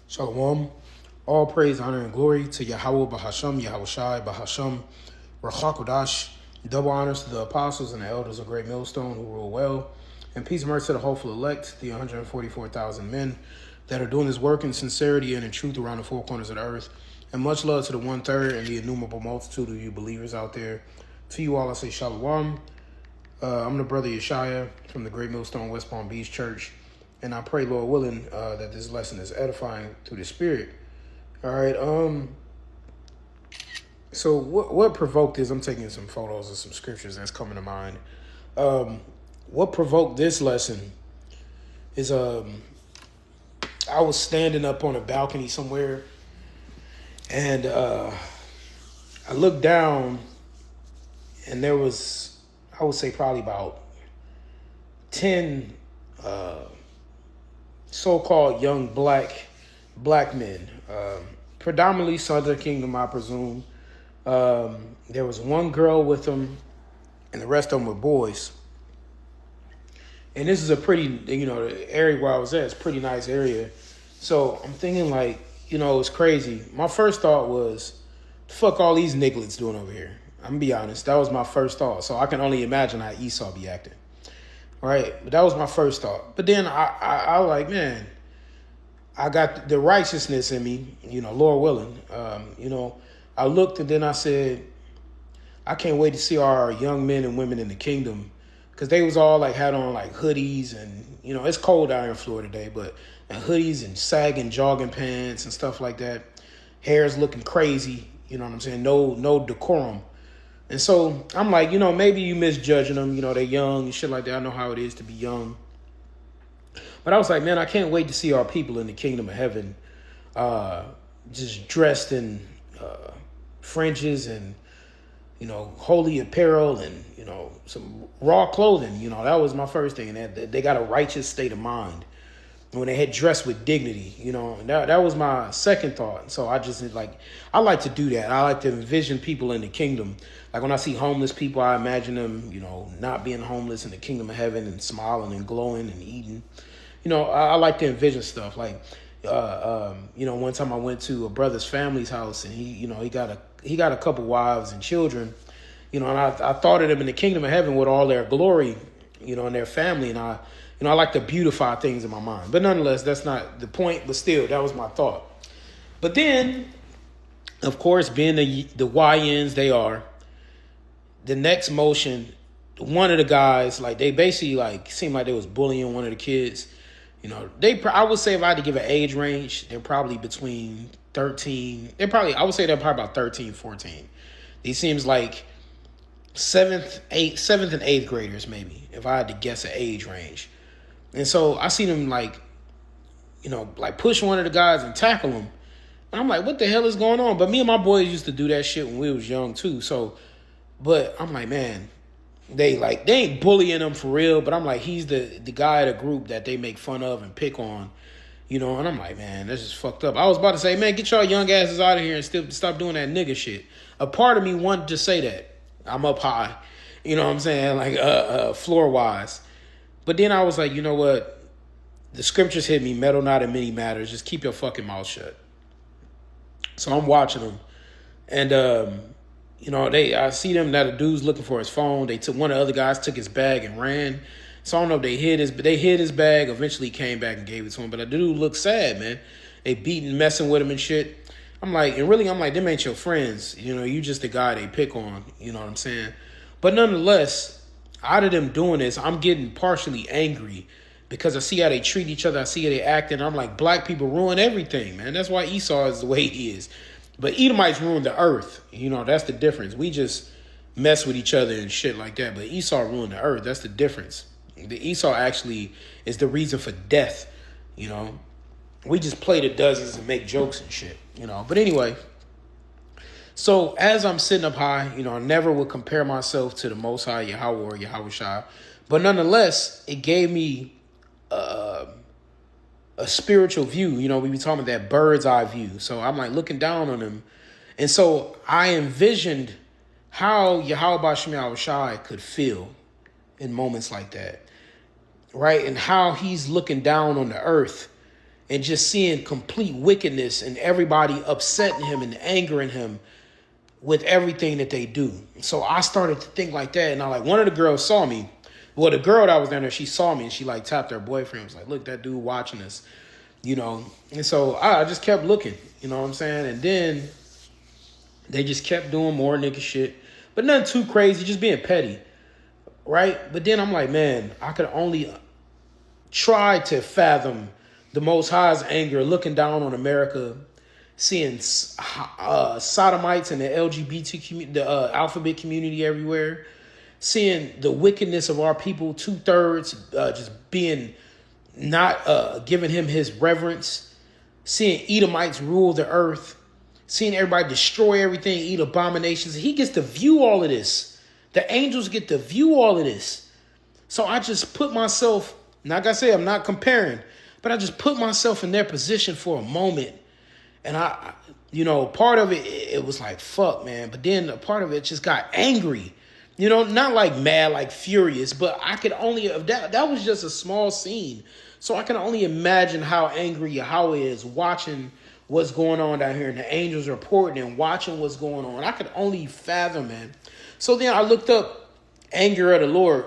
Shalom. All praise, honor, and glory to YAHAWAH, BAHASHAM, YAHAWASHI, BAHASHAM, RAWCHAA, QADASH. Double honors to the apostles and the elders of Great Millstone who rule well. And peace and mercy to the hopeful elect, the 144,000 men that are doing this work in sincerity and in truth around the four corners of the earth. And much love to the 1/3 and the innumerable multitude of you believers out there. To you all, I say shalom. I'm the brother Yeshaya from the Great Millstone West Palm Beach Church. And I pray, Lord willing, that this lesson is edifying through the Spirit. All right. So what provoked this? I'm taking some photos of some scriptures that's coming to mind. What provoked this lesson is I was standing up on a balcony somewhere, and I looked down, and there was, I would say, probably about 10 so-called young black men, predominantly Southern Kingdom, I presume. There was one girl with them, and the rest of them were boys. And this is a pretty, the area where I was at is a pretty nice area. So I'm thinking, like, it's crazy. My first thought was, fuck all these nigglets doing over here. I'm gonna be honest. That was my first thought. So I can only imagine how Esau be acting. Right? But that was my first thought. But then I like, man, I got the righteousness in me, Lord willing. I looked and then I said, I can't wait to see our young men and women in the kingdom, because they was all like had on like hoodies and, it's cold out here in Florida today, but and hoodies and sagging jogging pants and stuff like that. Hair's looking crazy, you know what I'm saying? No decorum. And so I'm like, maybe you misjudging them, they're young and shit like that. I know how it is to be young. But I was like, man, I can't wait to see our people in the kingdom of heaven just dressed in fringes and, holy apparel and, some raw clothing. That was my first thing. And they got a righteous state of mind when they had dressed with dignity, and that was my second thought. So I just I like to do that. I like to envision people in the kingdom. Like when I see homeless people, I imagine them, not being homeless in the kingdom of heaven and smiling and glowing and eating. I like to envision stuff. Like, one time I went to a brother's family's house, and he got a couple wives and children, and I thought of them in the kingdom of heaven with all their glory, and their family. And I like to beautify things in my mind. But nonetheless, that's not the point. But still, that was my thought. But then, of course, being the YNs they are, the next motion, one of the guys, they basically seemed like they was bullying one of the kids. I would say if I had to give an age range, they're probably between 13. I would say they're probably about 13, 14. These seems like 7th and 8th graders, maybe, if I had to guess an age range. And so I see them push one of the guys and tackle him. And I'm like, what the hell is going on? But me and my boys used to do that shit when we was young too. So, but I'm like, man, they ain't bullying him for real. But I'm like, he's the guy of the group that they make fun of and pick on, and I'm like, man, that's just fucked up. I was about to say, man, get y'all young asses out of here and still stop doing that nigga shit. A part of me wanted to say that. I'm up high, what I'm saying? Floor wise. But then I was like, you know what? The scriptures hit me, meddle not in many matters. Just keep your fucking mouth shut. So I'm watching them. And, I see them that a dude's looking for his phone. One of the other guys took his bag and ran. So I don't know if they hid his bag. Eventually came back and gave it to him. But the dude looked sad, man. They beating, messing with him and shit. I'm like, them ain't your friends. You just the guy they pick on. You know what I'm saying? But nonetheless, out of them doing this, I'm getting partially angry because I see how they treat each other. I see how they act. And I'm like, black people ruin everything, man. That's why Esau is the way he is. But Edomites ruined the earth. That's the difference. We just mess with each other and shit like that. But Esau ruined the earth. That's the difference. The Esau actually is the reason for death. We just play the dozens and make jokes and shit. But anyway, so as I'm sitting up high, I never would compare myself to the Most High, Yahawah or YAHAWASHI. But nonetheless, it gave me a spiritual view. We be talking about that bird's eye view. So I'm looking down on him. And so I envisioned how YAHAWASHI could feel in moments like that. Right? And how he's looking down on the earth and just seeing complete wickedness and everybody upsetting him and angering him with everything that they do. So I started to think like that. And I like, one of the girls saw me. Well, the girl that was down there, she saw me and she like tapped her boyfriend. Was like, look, that dude watching us, And so I just kept looking, you know what I'm saying? And then they just kept doing more nigga shit, but nothing too crazy, just being petty, right? But then I'm like, man, I could only try to fathom the Most High's anger looking down on America, seeing sodomites and the LGBT community, the alphabet community everywhere, seeing the wickedness of our people, 2/3 just being not giving him his reverence, seeing Edomites rule the earth, seeing everybody destroy everything, eat abominations. He gets to view all of this. The angels get to view all of this. So I just put myself, like I say, I'm not comparing, but I just put myself in their position for a moment. And I part of it was like, fuck, man. But then a part of it just got angry. Not like mad, like furious, but I could only, that was just a small scene. So I can only imagine how angry Yahweh is watching what's going on down here, and the angels reporting and watching what's going on. I could only fathom, man. So then I looked up anger of the Lord,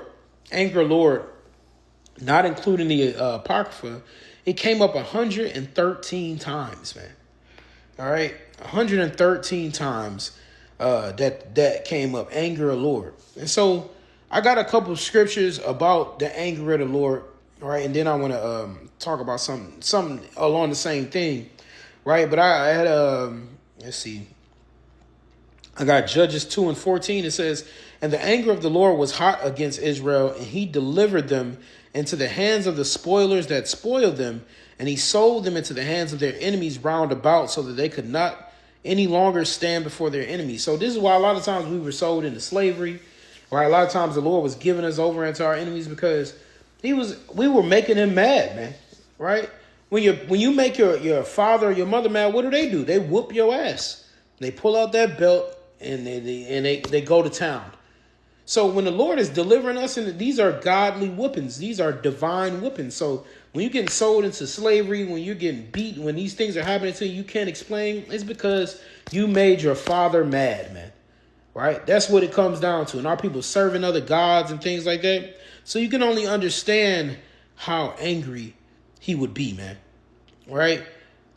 not including the Apocrypha. It came up 113 times, man. All right, 113 times that came up, anger of the Lord. And so I got a couple of scriptures about the anger of the Lord, right? And then I want to talk about something along the same thing, right? But I had let's see. I got Judges 2:14. It says, "And the anger of the Lord was hot against Israel, and he delivered them into the hands of the spoilers that spoiled them, and he sold them into the hands of their enemies round about, so that they could not any longer stand before their enemies." So this is why a lot of times we were sold into slavery, right? A lot of times the Lord was giving us over into our enemies because we were making him mad, man, right? When you make your father or your mother mad, what do? They whoop your ass. They pull out that belt and they go to town. So when the Lord is delivering us, and these are godly whoopings, these are divine whoopings. So when you're getting sold into slavery, when you're getting beat, when these things are happening to you can't explain, it's because you made your father mad, man. Right? That's what it comes down to. And our people serving other gods and things like that. So you can only understand how angry he would be, man. Right?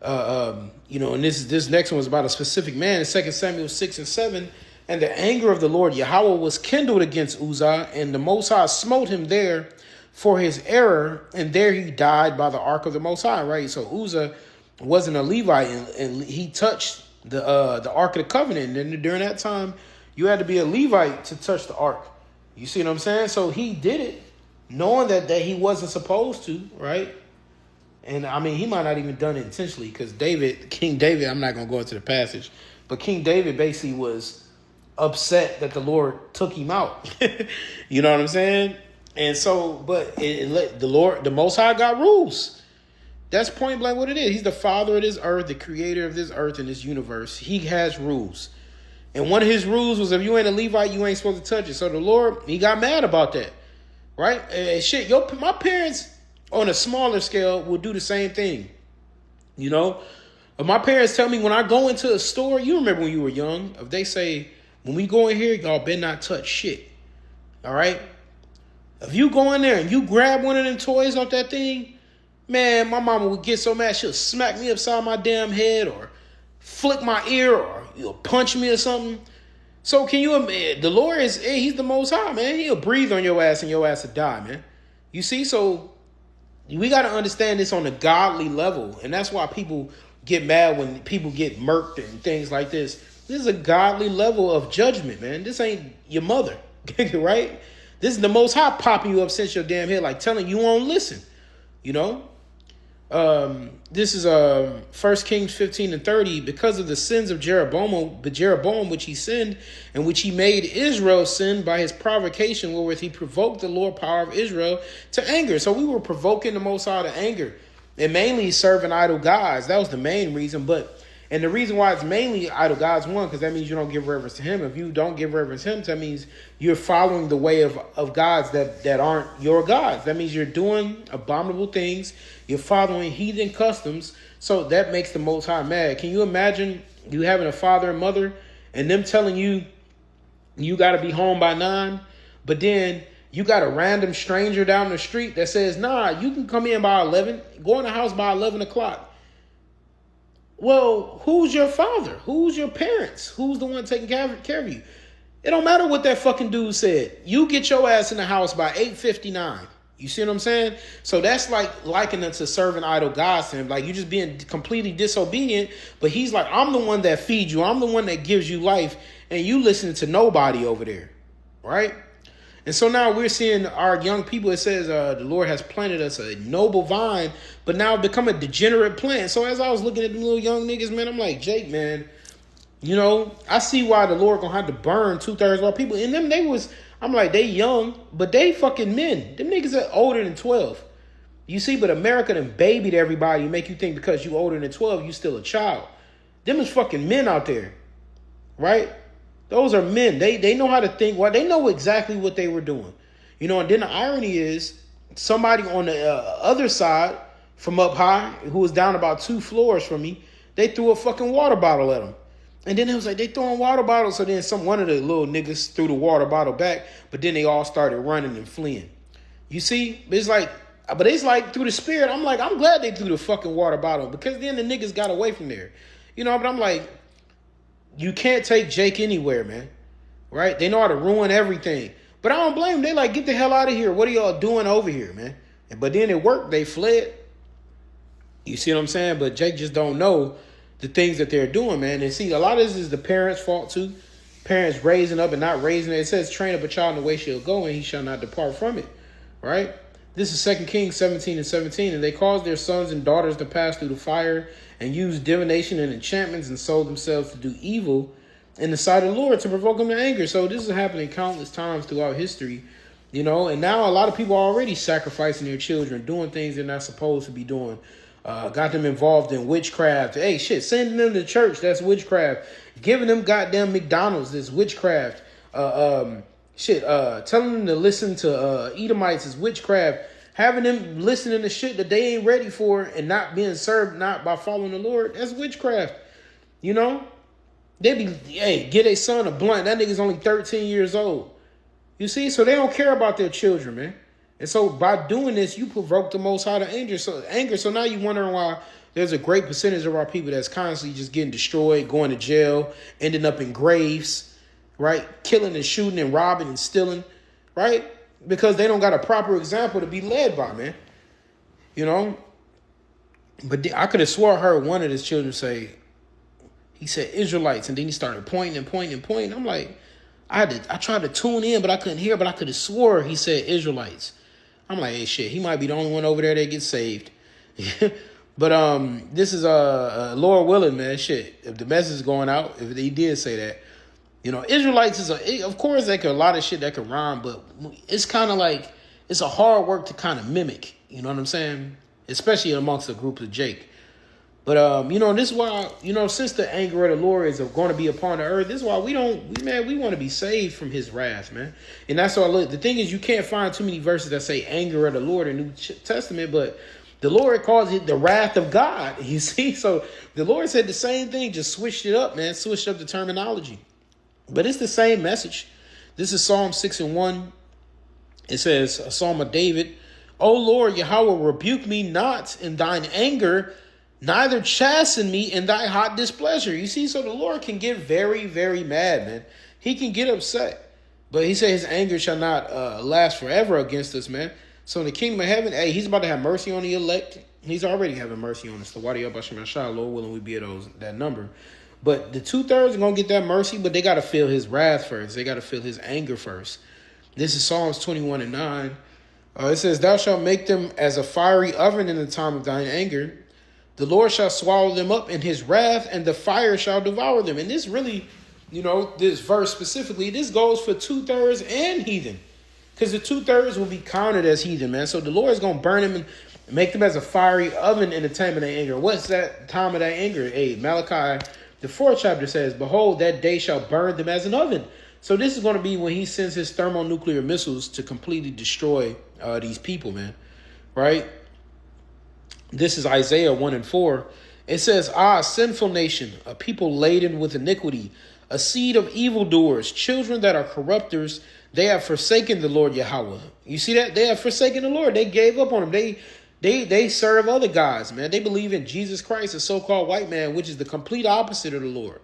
And this next one was about a specific man in 2 Samuel 6:7. "And the anger of the Lord Yahawah was kindled against Uzzah, and the Most High smote him there for his error, and there he died by the ark of the Most High." Right? So Uzzah wasn't a Levite, and he touched the Ark of the Covenant. And during that time, you had to be a Levite to touch the ark. You see what I'm saying? So he did it, knowing that he wasn't supposed to, right? And I mean, he might not even done it intentionally, because King David, I'm not going to go into the passage, but King David basically was upset that the Lord took him out. You know what I'm saying? And so, but the Most High got rules. That's point blank what it is. He's the father of this earth, the creator of this earth and this universe. He has rules. And one of his rules was, if you ain't a Levite, you ain't supposed to touch it. So the Lord, he got mad about that. Right? And my parents on a smaller scale will do the same thing. My parents tell me when I go into a store, you remember when you were young, if they say, when we go in here, y'all better not touch shit. All right? If you go in there and you grab one of them toys off that thing, man, my mama would get so mad, she'll smack me upside my damn head or flick my ear or punch me or something. So can you imagine? The Lord he's the Most High, man. He'll breathe on your ass and your ass will die, man. You see? So we got to understand this on a godly level. And that's why people get mad when people get murked and things like this. This is a godly level of judgment, man. This ain't your mother, right? This is the Most High popping you up since your damn head, like telling you won't listen, This is 1 Kings 15:30. "Because of the sins of Jeroboam, which he sinned, and which he made Israel sin by his provocation, wherewith he provoked the Lord power of Israel to anger." So we were provoking the Most High to anger, and mainly serving idol gods. That was the main reason. But And the reason why it's mainly idol gods, one, because that means you don't give reverence to him. If you don't give reverence to him, that means you're following the way of gods that aren't your gods. That means you're doing abominable things. You're following heathen customs. So that makes the Most High mad. Can you imagine you having a father and mother and them telling you you got to be home by 9, but then you got a random stranger down the street that says, nah, you can come in by 11, go in the house by 11 o'clock. Well, who's your father? Who's your parents? Who's the one taking care of you? It don't matter what that fucking dude said. You get your ass in the house by 8:59. You see what I'm saying? So that's like likening to serving idol gods to him. Like you just being completely disobedient. But he's like, I'm the one that feeds you. I'm the one that gives you life. And you listening to nobody over there. Right? And so now we're seeing our young people. It says the Lord has planted us a noble vine, but now become a degenerate plant. So as I was looking at the little young niggas, man, I'm like, Jake, man, you know, I see why the Lord gonna have to burn 2/3 of our people. And them, I'm like, they young, but they fucking men. Them niggas are older than 12. You see, but America done babied everybody and make you think because you older than 12, you still a child. Them is fucking men out there, right? Those are men. They know how to think. Well, they know exactly what they were doing. You know, and then the irony is somebody on the other side from up high who was down about 2 floors from me, they threw a fucking water bottle at them. And then it was like, they throwing water bottles. So then one of the little niggas threw the water bottle back, but then they all started running and fleeing. You see, it's like through the spirit. I'm like, I'm glad they threw the fucking water bottle because then the niggas got away from there. You know, but I'm like, you can't take Jake anywhere, man. Right? They know how to ruin everything. But I don't blame them. They like, get the hell out of here. What are y'all doing over here, man? But then it worked. They fled. You see what I'm saying? But Jake just don't know the things that they're doing, man. And see, a lot of this is the parents' fault too. Parents raising up and not raising it. It says, train up a child in the way she'll go, and he shall not depart from it. Right? This is 2 Kings 17:17. And they caused their sons and daughters to pass through the fire and used divination and enchantments and sold themselves to do evil in the sight of the Lord to provoke him to anger. So this is happening countless times throughout history, you know, and now a lot of people are already sacrificing their children, doing things they're not supposed to be doing. Got them involved in witchcraft. Hey, shit, sending them to church, that's witchcraft. Giving them goddamn McDonald's is witchcraft. Telling them to listen to Edomites is witchcraft. Having them listening to shit that they ain't ready for and not being served not by following the Lord, that's witchcraft. You know? They be, hey, get a son a blunt. That nigga's only 13 years old. You see? So they don't care about their children, man. And so by doing this, you provoke the Most High to anger. So now you're wondering why there's a great percentage of our people that's constantly just getting destroyed, going to jail, ending up in graves, right? Killing and shooting and robbing and stealing, right? Because they don't got a proper example to be led by, man. You know? But I could have swore I heard one of his children say, he said Israelites, and then he started pointing and pointing and pointing. I'm like, I tried to tune in, but I couldn't hear, but I could have swore he said Israelites. I'm like, hey, shit, he might be the only one over there that gets saved. But this is Lord willing, man. Shit, if the message is going out, if he did say that, you know, Israelites is of course, a lot of shit that can rhyme, but it's kind of like it's a hard work to kind of mimic. You know what I'm saying? Especially amongst the group of Jake. But you know, this is why, you know, since the anger of the Lord is going to be upon the earth, this is why we want to be saved from his wrath, man. And that's all. Look, the thing is, you can't find too many verses that say anger of the Lord in the New Testament, but the Lord calls it the wrath of God. You see, so the Lord said the same thing, just switched it up, man, switched up the terminology. But it's the same message. This is Psalm 6:1. It says, a Psalm of David, O Lord, Yahawah, rebuke me not in thine anger, neither chasten me in thy hot displeasure. You see, so the Lord can get very, very mad, man. He can get upset. But he said his anger shall not last forever against us, man. So in the kingdom of heaven, hey, he's about to have mercy on the elect. He's already having mercy on us. The YAHAWASHI, Lord willing, we be at that number. But the 2/3 are going to get that mercy, but they got to feel his wrath first. They got to feel his anger first. This is Psalms 21:9. It says, thou shalt make them as a fiery oven in the time of thine anger. The Lord shall swallow them up in his wrath, and the fire shall devour them. And this really, you know, this verse specifically, this goes for 2/3 and heathen. Because the 2/3 will be counted as heathen, man. So the Lord is going to burn them Make them as a fiery oven in the time of their anger. What's that time of their anger? Hey, Malachi, the 4th chapter says, behold, that day shall burn them as an oven. So this is going to be when he sends his thermonuclear missiles to completely destroy these people, man. Right? This is Isaiah 1 and 4. It says, sinful nation, a people laden with iniquity, a seed of evildoers, children that are corrupters, they have forsaken the Lord Yahawah. You see that? They have forsaken the Lord. They gave up on him. They serve other gods, man. They believe in Jesus Christ, a so-called white man, which is the complete opposite of the Lord,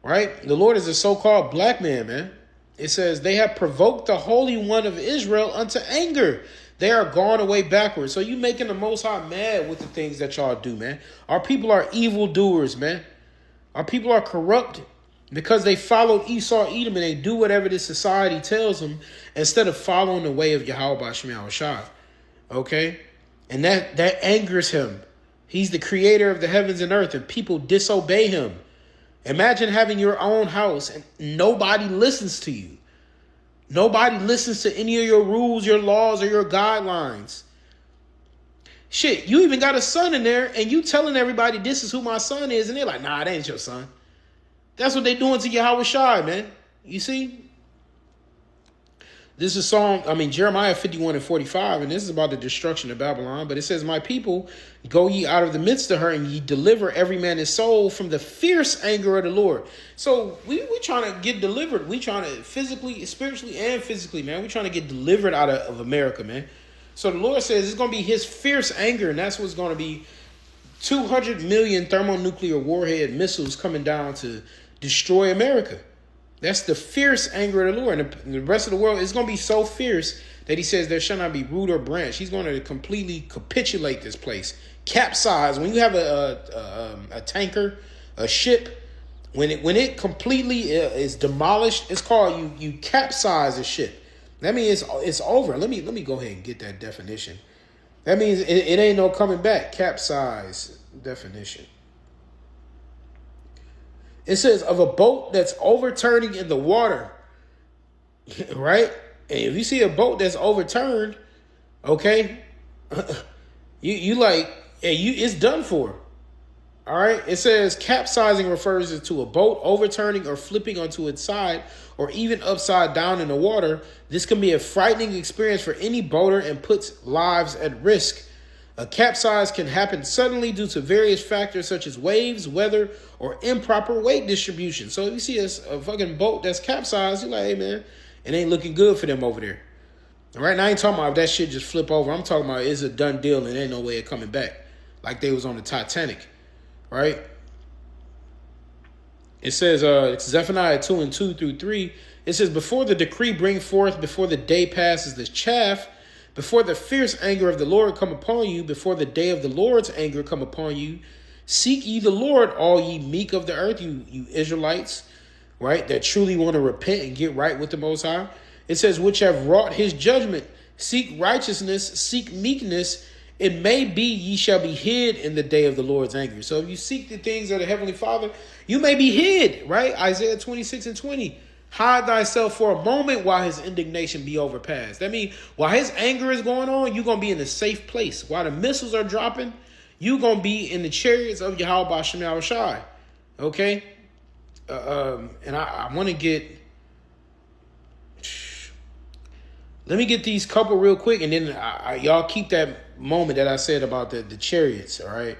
right? The Lord is a so-called black man, man. It says, they have provoked the Holy One of Israel unto anger. They are gone away backwards. So you making the Most High mad with the things that y'all do, man. Our people are evildoers, man. Our people are corrupt because they followed Esau, Edom, and they do whatever this society tells them instead of following the way of YAHAWASHI. Okay? And that angers him. He's the creator of the heavens and earth, and people disobey him. Imagine having your own house and nobody listens to you. Nobody listens to any of your rules, your laws, or your guidelines. Shit, you even got a son in there and you telling everybody this is who my son is. And they're like, nah, that ain't your son. That's what they doing to YAHAWASHI, man. You see? This is Jeremiah 51 and 45, and this is about the destruction of Babylon. But it says, my people, go ye out of the midst of her, and ye deliver every man his soul from the fierce anger of the Lord. So we trying to get delivered. We trying to physically, spiritually, and physically, man. We trying to get delivered out of America, man. So the Lord says it's going to be his fierce anger, and that's what's going to be 200 million thermonuclear warhead missiles coming down to destroy America. That's the fierce anger of the Lord. And the rest of the world is going to be so fierce that he says there shall not be root or branch. He's going to completely capitulate this place. Capsize. When you have a tanker, a ship, when it completely is demolished, it's called you capsize a ship. That means it's over. Let me go ahead and get that definition. That means it ain't no coming back. Capsize definition. It says of a boat that's overturning in the water, right? And if you see a boat that's overturned, okay, it's done for. All right. It says capsizing refers to a boat overturning or flipping onto its side or even upside down in the water. This can be a frightening experience for any boater and puts lives at risk. A capsize can happen suddenly due to various factors such as waves, weather, or improper weight distribution. So if you see a fucking boat that's capsized, you're like, hey, man, it ain't looking good for them over there. All right, now I ain't talking about if that shit just flip over. I'm talking about it's a done deal and ain't no way of coming back like they was on the Titanic, right? It says, it's Zephaniah 2 and 2 through 3. It says, before the decree bring forth, before the day passes the chaff, before the fierce anger of the Lord come upon you, before the day of the Lord's anger come upon you, seek ye the Lord, all ye meek of the earth, you Israelites, right, that truly want to repent and get right with the Most High. It says, which have wrought his judgment, seek righteousness, seek meekness. It may be ye shall be hid in the day of the Lord's anger. So if you seek the things of the Heavenly Father, you may be hid, right? Isaiah 26 and 20. Hide thyself for a moment while his indignation be overpassed. That means while his anger is going on, you're going to be in a safe place. While the missiles are dropping, you're going to be in the chariots of YAHAWASHI. Okay? And I want to get... Let me get these couple real quick, and then y'all keep that moment that I said about the chariots, all right?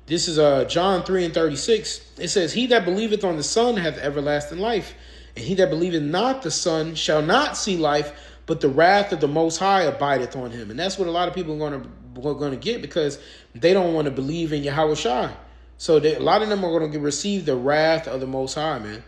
This is John 3 and 36. It says, he that believeth on the Son hath everlasting life. And he that believeth not the Son shall not see life, but the wrath of the Most High abideth on him. And that's what a lot of people are going to get because they don't want to believe in YAHAWASHI. So a lot of them are going to receive the wrath of the Most High, man.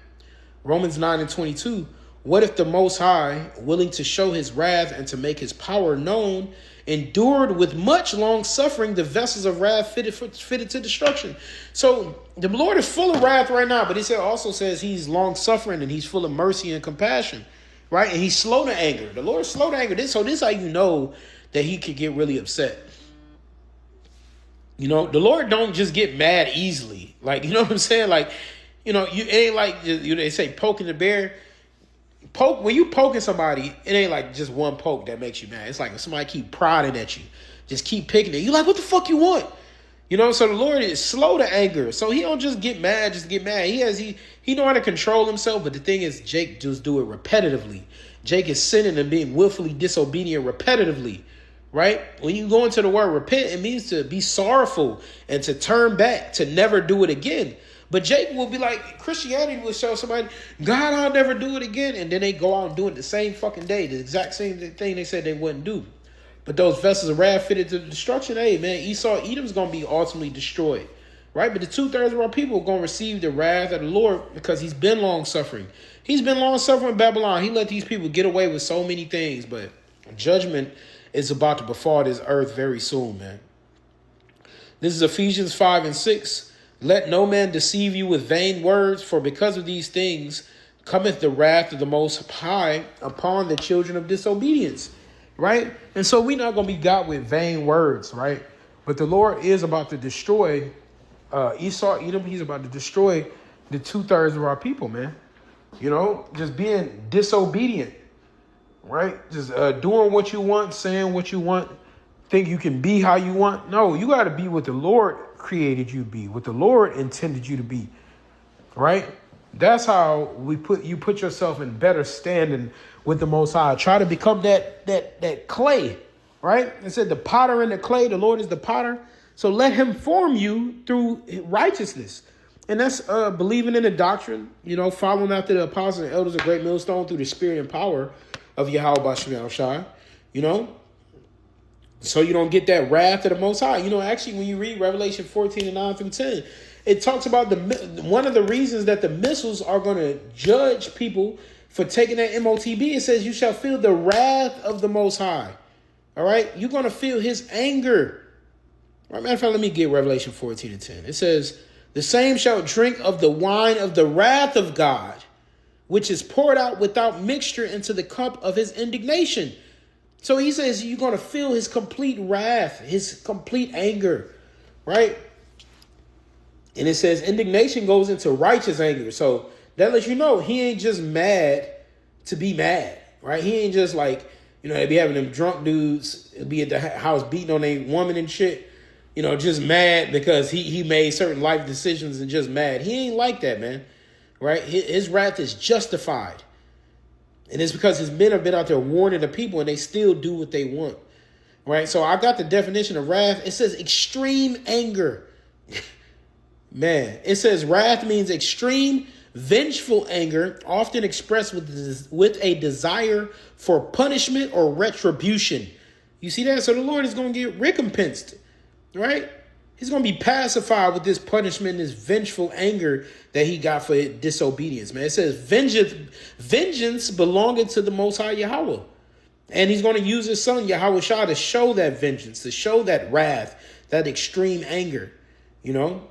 Romans 9 and 22. What if the Most High, willing to show his wrath and to make his power known, endured with much long suffering the vessels of wrath fitted to destruction? So the Lord is full of wrath right now, but it also says he's long suffering and he's full of mercy and compassion, right? And he's slow to anger. The Lord is slow to anger. So this is how you know that he could get really upset. You know, the Lord don't just get mad easily. Like, you know what I'm saying? Like, you know, it ain't like they say poking the bear. When you poking somebody, it ain't like just one poke that makes you mad. It's like if somebody keep prodding at you. just keep picking it. You like, what the fuck you want? You know, so the Lord is slow to anger. So he don't just get mad, just get mad. He know how to control himself. But the thing is, Jake just do it repetitively. Jake is sinning and being willfully disobedient repetitively, right? When you go into the word repent, it means to be sorrowful and to turn back, to never do it again. But Jake will be like, Christianity will show somebody, God, I'll never do it again. And then they go out and do it the same fucking day, the exact same thing they said they wouldn't do. But those vessels of wrath fitted to destruction, hey, man, Edom's going to be ultimately destroyed, right? But the 2/3 of our people are going to receive the wrath of the Lord because he's been long-suffering. He's been long-suffering in Babylon. He let these people get away with so many things, but judgment is about to befall this earth very soon, man. This is Ephesians 5 and 6. Let no man deceive you with vain words, for because of these things cometh the wrath of the Most High upon the children of disobedience. Right? And so we're not going to be got with vain words, right? But the Lord is about to destroy Edom. He's about to destroy the 2/3 of our people, man. You know, just being disobedient, right? Just doing what you want, saying what you want, think you can be how you want. No, you got to be what the Lord created you to be, what the Lord intended you to be, right? That's how you put yourself in better standing with the Most High. Try to become that clay, right? It said the potter and the clay, the Lord is the potter. So let him form you through righteousness. And that's believing in the doctrine, you know, following after the apostles and elders of Great Millstone through the spirit and power of YAHAWASHI, you know, so you don't get that wrath of the Most High. You know, actually, when you read Revelation 14 and 9 through 10, it talks about one of the reasons that the missiles are going to judge people for taking that MOTB. It says you shall feel the wrath of the Most High. All right. You're going to feel his anger. All right, matter of fact, let me get Revelation 14 and 10. It says, the same shall drink of the wine of the wrath of God, which is poured out without mixture into the cup of his indignation. So he says you're going to feel his complete wrath, his complete anger, right? And it says indignation goes into righteous anger. So that lets you know he ain't just mad to be mad, right? He ain't just like, you know, they be having them drunk dudes be at the house beating on a woman and shit, you know, just mad because he made certain life decisions and just mad. He ain't like that, man, right? His wrath is justified. And it's because his men have been out there warning the people and they still do what they want, right? So I got the definition of wrath. It says extreme anger. Man, it says wrath means extreme, vengeful anger, often expressed with a desire for punishment or retribution. You see that? So the Lord is going to get recompensed, right? He's going to be pacified with this punishment, this vengeful anger that he got for disobedience, man. It says vengeance belonging to the Most High Yahweh. And he's going to use his son, YAHAWASHI, to show that vengeance, to show that wrath, that extreme anger, you know.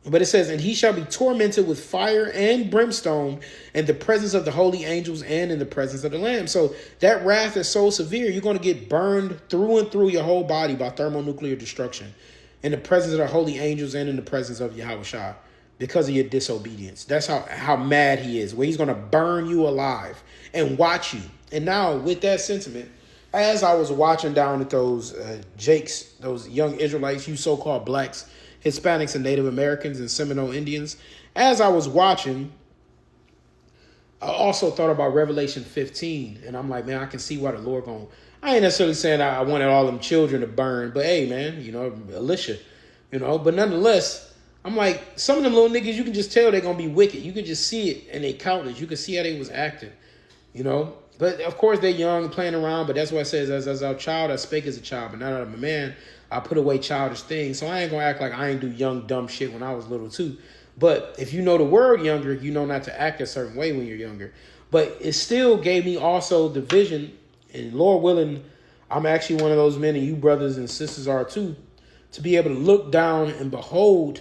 But it says, and he shall be tormented with fire and brimstone in the presence of the holy angels and in the presence of the Lamb. So that wrath is so severe, you're going to get burned through and through your whole body by thermonuclear destruction in the presence of the holy angels and in the presence of YAHAWASHI because of your disobedience. That's how mad he is, where he's going to burn you alive and watch you. And now with that sentiment, as I was watching down at those Jakes, those young Israelites, you so-called blacks, Hispanics and Native Americans and Seminole Indians, as I was watching, I also thought about Revelation 15. And I'm like, man, I can see why the Lord going. I ain't necessarily saying I wanted all them children to burn, but hey, man, you know, Alicia, you know, but nonetheless, I'm like, some of them little niggas, you can just tell they're going to be wicked. You can just see it in their countenance. You can see how they was acting, you know. But of course, they're young, playing around. But that's why it says, as a child, I spake as a child. But now that I'm a man, I put away childish things. So I ain't going to act like I ain't do young, dumb shit when I was little, too. But if you know the word younger, you know not to act a certain way when you're younger. But it still gave me also the vision. And Lord willing, I'm actually one of those men, and you brothers and sisters are too, to be able to look down and behold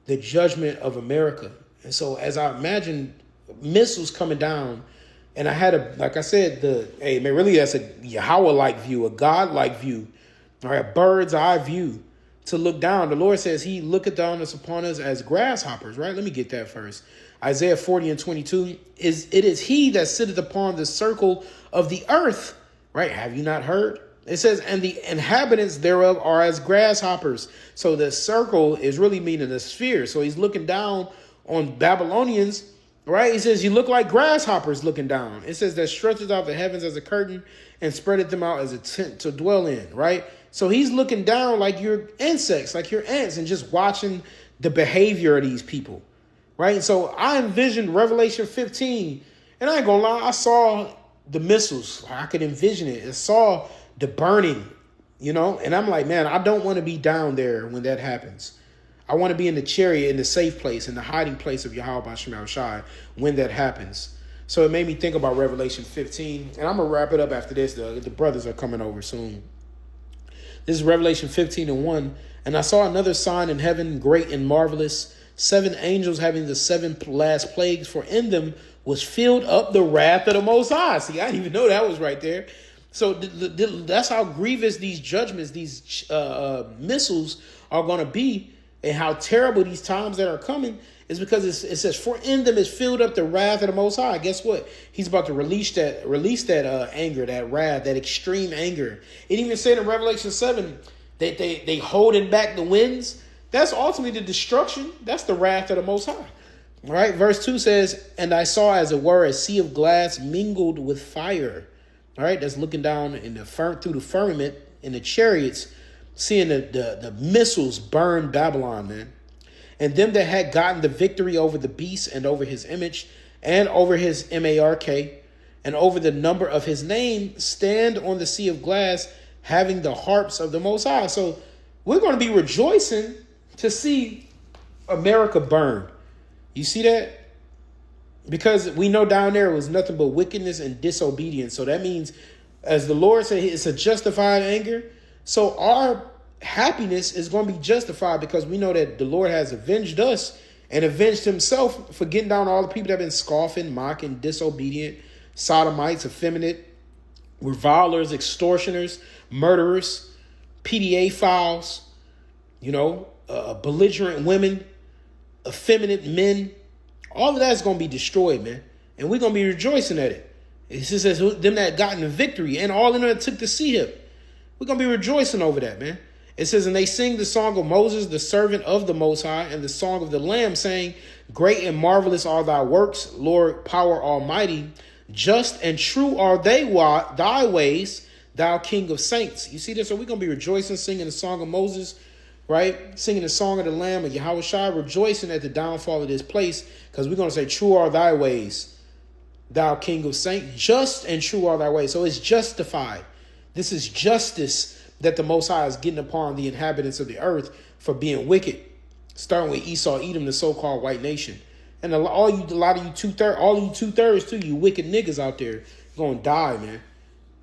the judgment of America. And so as I imagine missiles coming down, and I had like I said, really that's a Yahweh-like view, a God-like view, or a bird's eye view to look down. The Lord says he looketh down upon us as grasshoppers, right? Let me get that first. Isaiah 40 and 22, it is he that sitteth upon the circle of the earth, right? Have you not heard? It says, and the inhabitants thereof are as grasshoppers. So the circle is really meaning a sphere. So he's looking down on Babylonians, right? He says, you look like grasshoppers looking down. It says that stretches out the heavens as a curtain and spreadeth them out as a tent to dwell in, right? So he's looking down like you're insects, like you're ants, and just watching the behavior of these people, right? And so I envisioned Revelation 15, and I ain't gonna lie, I saw the missiles. I could envision it. I saw the burning, and I'm like, man, I don't want to be down there when that happens. I want to be in the chariot, in the safe place, in the hiding place of YAHAWASHI when that happens. So it made me think about Revelation 15, and I'm going to wrap it up after this. The brothers are coming over soon. This is Revelation 15:1. And I saw another sign in heaven, great and marvelous, 7 angels having the 7 last plagues, for in them was filled up the wrath of the Most High. See, I didn't even know that was right there. So that's how grievous these judgments, these missiles are going to be, and how terrible these times that are coming is because it says, for in them is filled up the wrath of the Most High. Guess what? He's about to release that anger, that wrath, that extreme anger. It even said in Revelation 7 that they holding back the winds. That's ultimately the destruction. That's the wrath of the Most High. All right. Verse 2 says, and I saw as it were a sea of glass mingled with fire. All right, that's looking down through the firmament in the chariots, seeing the missiles burn Babylon, man. And them that had gotten the victory over the beast and over his image and over his mark and over the number of his name stand on the sea of glass, having the harps of the Most High. So we're going to be rejoicing to see America burn. You see that? Because we know down there it was nothing but wickedness and disobedience. So that means, as the Lord said, it's a justified anger. So our happiness is going to be justified because we know that the Lord has avenged us and avenged himself for getting down all the people that have been scoffing, mocking, disobedient, sodomites, effeminate, revilers, extortioners, murderers, PDA files, belligerent women, effeminate men. All of that's going to be destroyed, man. And we're going to be rejoicing at it. It says them that gotten the victory and all in that took the sea hip. We're going to be rejoicing over that, man. It says, and they sing the song of Moses, the servant of the Most High, and the song of the Lamb, saying, great and marvelous are thy works, Lord, power almighty. Just and true are thy ways, thou King of saints. You see this? So we're going to be rejoicing, singing the song of Moses, right? Singing the song of the Lamb of YAHAWASHI, rejoicing at the downfall of this place, because we're going to say, true are thy ways, thou King of saints. Just and true are thy ways. So it's justified. This is justice that the Most High is getting upon the inhabitants of the earth for being wicked, starting with Esau, Edom, the so-called white nation. And all you two-thirds too, you wicked niggas out there, going to die, man.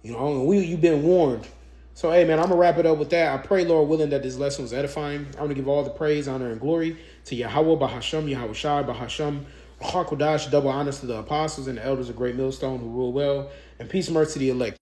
You've been warned. So, hey, man, I'm going to wrap it up with that. I pray, Lord willing, that this lesson was edifying. I'm going to give all the praise, honor, and glory to Yahawah, BAHASHAM, YAHAWASHI, BAHASHAM, QADASH, double honors to the apostles and the elders of Great Millstone who rule well, and peace and mercy to the elect.